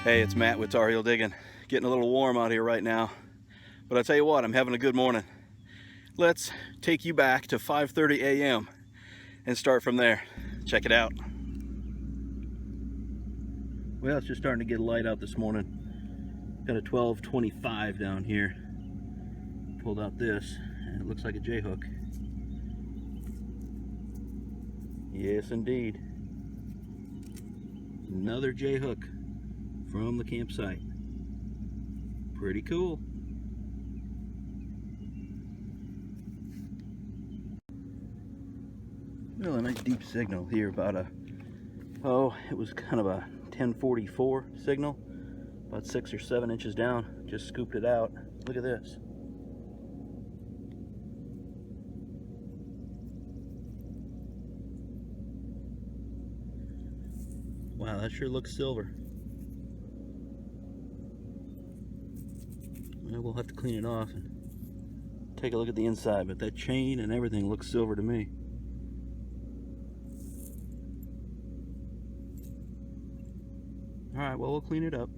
Hey, it's Matt with Tar Heel Digging. Getting a little warm out here right now, but I tell you what, I'm having a good morning. Let's take you back to 5:30 a.m. and start from there. Check it out. Well, it's just starting to get light out this morning. Got a 12:25 down here. Pulled out this, and it looks like a J-hook. Yes, indeed. Another J-hook from the campsite. Pretty cool. Well, a nice deep signal here, about it was kind of a 1044 signal, about 6 or 7 inches down. Just scooped it out. Look at this. Wow, that sure looks silver. Well, we'll have to clean it off and take a look at the inside, but that chain and everything looks silver to me. Alright, well, we'll clean it up.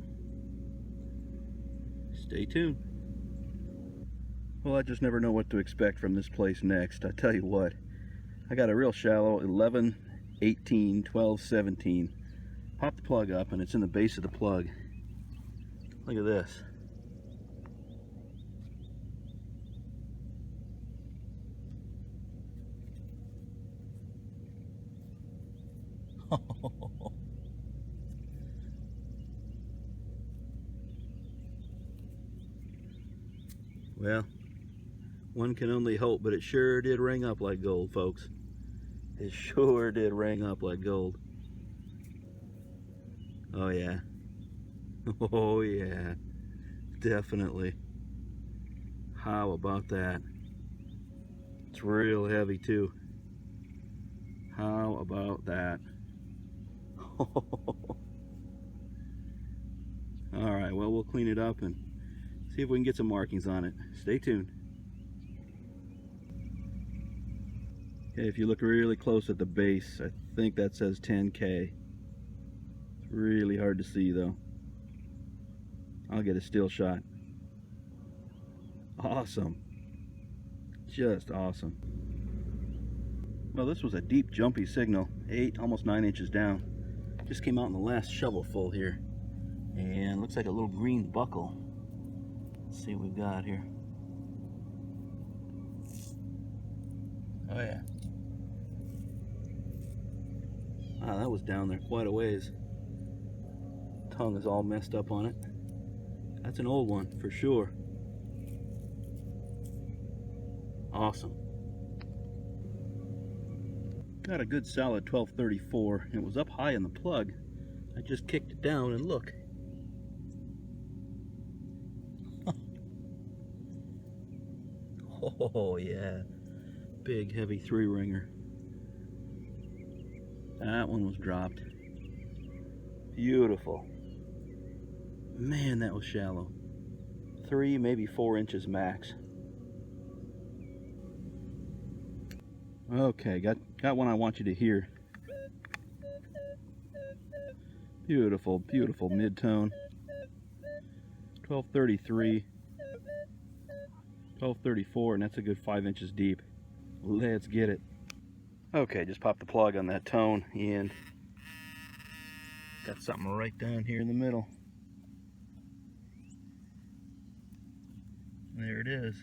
Stay tuned. Well, I just never know what to expect from this place next. I tell you what, I got a real shallow 11, 18, 12, 17. Pop the plug up and it's in the base of the plug. Look at this. Well, one can only hope, but it sure did ring up like gold, folks. It sure did ring up like gold. Oh yeah. Oh yeah. Definitely. How about that? It's real heavy too. How about that? Alright, well, we'll clean it up and see if we can get some markings on it. Stay tuned. Okay, if you look really close at the base, I think that says 10K. It's really hard to see though. I'll get a still shot. Awesome. Just awesome. Well, this was a deep, jumpy signal. 8, almost 9 inches down. Just came out in the last shovelful here. And looks like a little green buckle. Let's see what we've got here. Oh yeah. Wow, that was down there quite a ways. Tongue is all messed up on it. That's an old one for sure. Awesome. Got a good solid 1234. It was up high in the plug. I just kicked it down and look. Oh yeah, big heavy 3-ringer. That one was dropped. Beautiful. Man, that was shallow. 3, maybe 4 inches max. Okay, got one I want you to hear. Beautiful, beautiful mid-tone. 1233. 1234, and that's a good 5 inches deep. Let's get it. Okay, just pop the plug on that tone and got something right down here in the middle. There it is.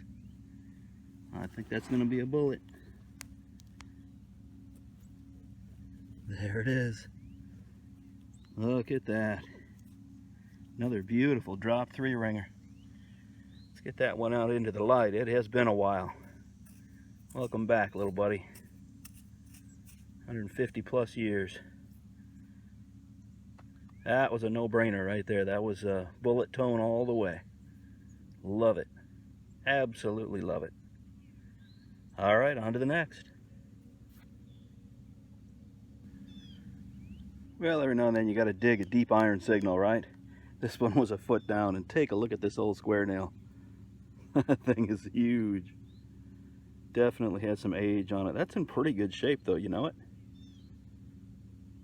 I think that's going to be a bullet. There it is. Look at that. Another beautiful drop 3-ringer. Let's get that one out into the light. It has been a while. Welcome back, little buddy. 150 plus years. That was a no-brainer right there. That was a bullet tone all the way. Love it. Absolutely love it. All right, on to the next. Well, every now and then you got to dig a deep iron signal, right? This one was a foot down, and take a look at this old square nail. That thing is huge. Definitely has some age on it. That's in pretty good shape though, you know it?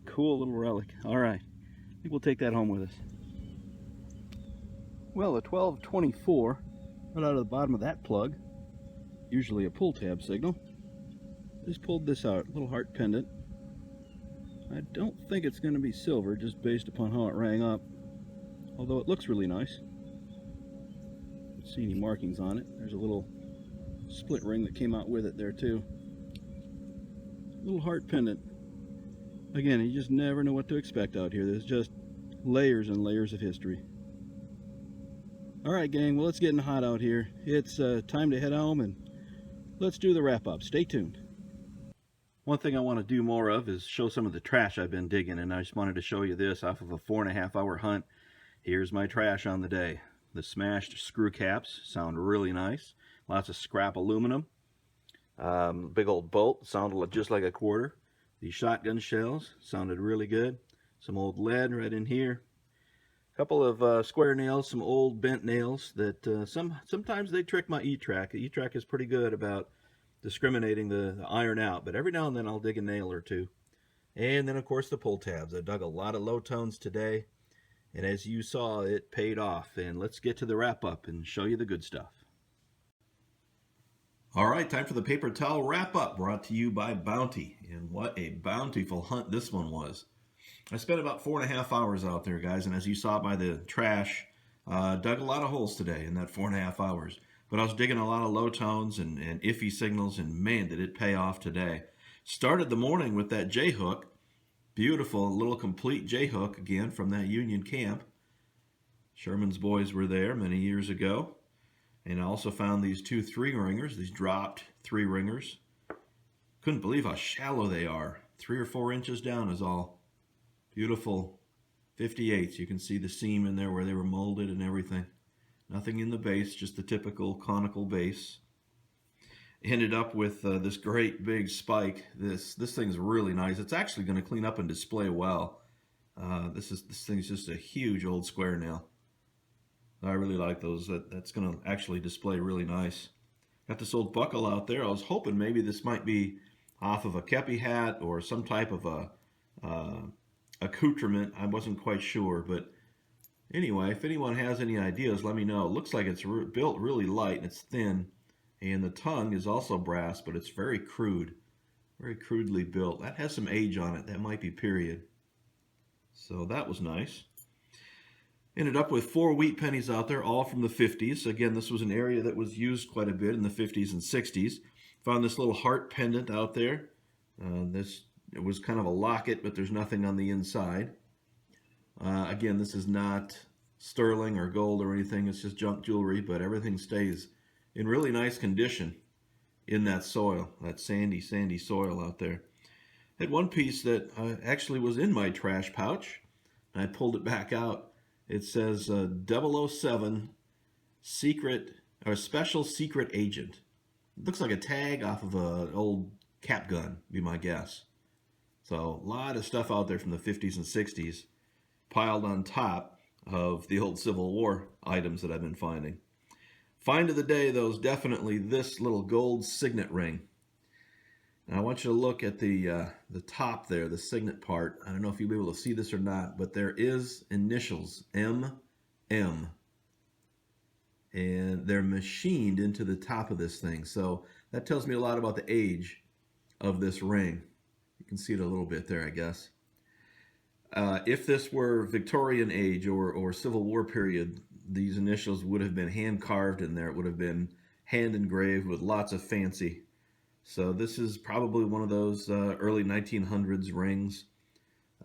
Cool little relic. All right, I think we'll take that home with us. Well, a 1224 right out of the bottom of that plug, usually a pull tab signal. Just pulled this out, little heart pendant. I don't think it's going to be silver just based upon how it rang up, although it looks really nice. Don't see any markings on it. There's a little split ring that came out with it there too. Little heart pendant. Again, you just never know what to expect out here. There's just layers and layers of history. Alright gang, well it's getting hot out here. It's time to head home and let's do the wrap up. Stay tuned. One thing I want to do more of is show some of the trash I've been digging, and I just wanted to show you this off of a 4.5 hour hunt. Here's my trash on the day. The smashed screw caps sound really nice. Lots of scrap aluminum. Big old bolt sounded just like a quarter. These shotgun shells sounded really good. Some old lead right in here. A couple of square nails, some old bent nails that sometimes they trick my E-Track. The E-Track is pretty good about discriminating the iron out, but every now and then I'll dig a nail or two. And then of course the pull tabs. I dug a lot of low tones today, and as you saw, it paid off. And let's get to the wrap up and show you the good stuff. All right, time for the paper towel wrap up, brought to you by Bounty. And what a bountiful hunt this one was. I spent about 4.5 hours out there, guys, and as you saw by the trash, dug a lot of holes today in that 4.5 hours. But I was digging a lot of low tones and iffy signals, and man, did it pay off today. Started the morning with that J-hook. Beautiful little complete J-hook, again, from that Union camp. Sherman's boys were there many years ago. And I also found these 2 3-ringers, these dropped 3-ringers. Couldn't believe how shallow they are. 3 or 4 inches down is all. Beautiful 58s. You can see the seam in there where they were molded and everything. Nothing in the base, just the typical conical base. Ended up with this great big spike. This thing's really nice. It's actually going to clean up and display well. This thing's just a huge old square nail. I really like those. That's going to actually display really nice. Got this old buckle out there. I was hoping maybe this might be off of a kepi hat or some type of a accoutrement. I wasn't quite sure, but anyway, if anyone has any ideas, let me know. It looks like it's built really light and it's thin, and the tongue is also brass, but it's very crude, very crudely built. That has some age on it. That might be period. So that was nice. Ended up with 4 wheat pennies out there, all from the 50s. Again, this was an area that was used quite a bit in the 50s and 60s. Found this little heart pendant out there. It was kind of a locket, but there's nothing on the inside. Again, this is not sterling or gold or anything. It's just junk jewelry, but everything stays in really nice condition in that soil, that sandy, sandy soil out there. Had one piece that actually was in my trash pouch. I pulled it back out. It says 007 secret or special secret agent. It looks like a tag off of an old cap gun, be my guess. So a lot of stuff out there from the 50s and 60s piled on top of the old Civil War items that I've been finding. Find of the day, though, is definitely this little gold signet ring. And I want you to look at the top there, the signet part. I don't know if you'll be able to see this or not, but there is initials, MM. And they're machined into the top of this thing. So that tells me a lot about the age of this ring. You can see it a little bit there, I guess. If this were Victorian age or Civil War period, these initials would have been hand carved in there. It would have been hand engraved with lots of fancy. So this is probably one of those early 1900s rings.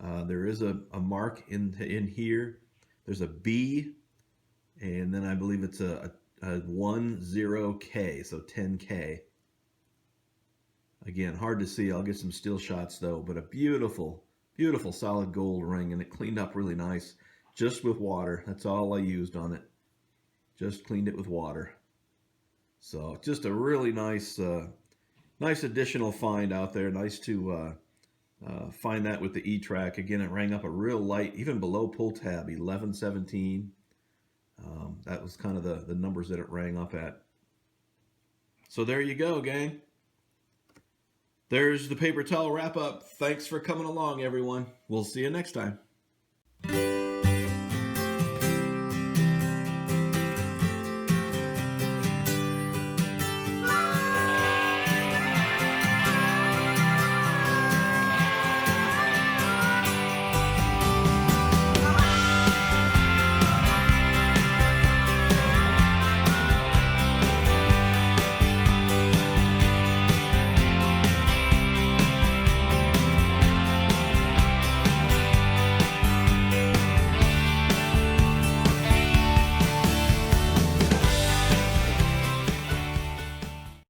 There is a mark in here. There's a B, and then I believe it's a 10K, so 10K. Again, hard to see. I'll get some still shots though, but a beautiful, beautiful solid gold ring, and it cleaned up really nice just with water. That's all I used on it. Just cleaned it with water. So just a really nice nice additional find out there. Nice to find that with the E-Track. Again, it rang up a real light, even below pull tab, 1117. That was kind of the numbers that it rang up at. So there you go, gang. There's the paper towel wrap up. Thanks for coming along, everyone. We'll see you next time.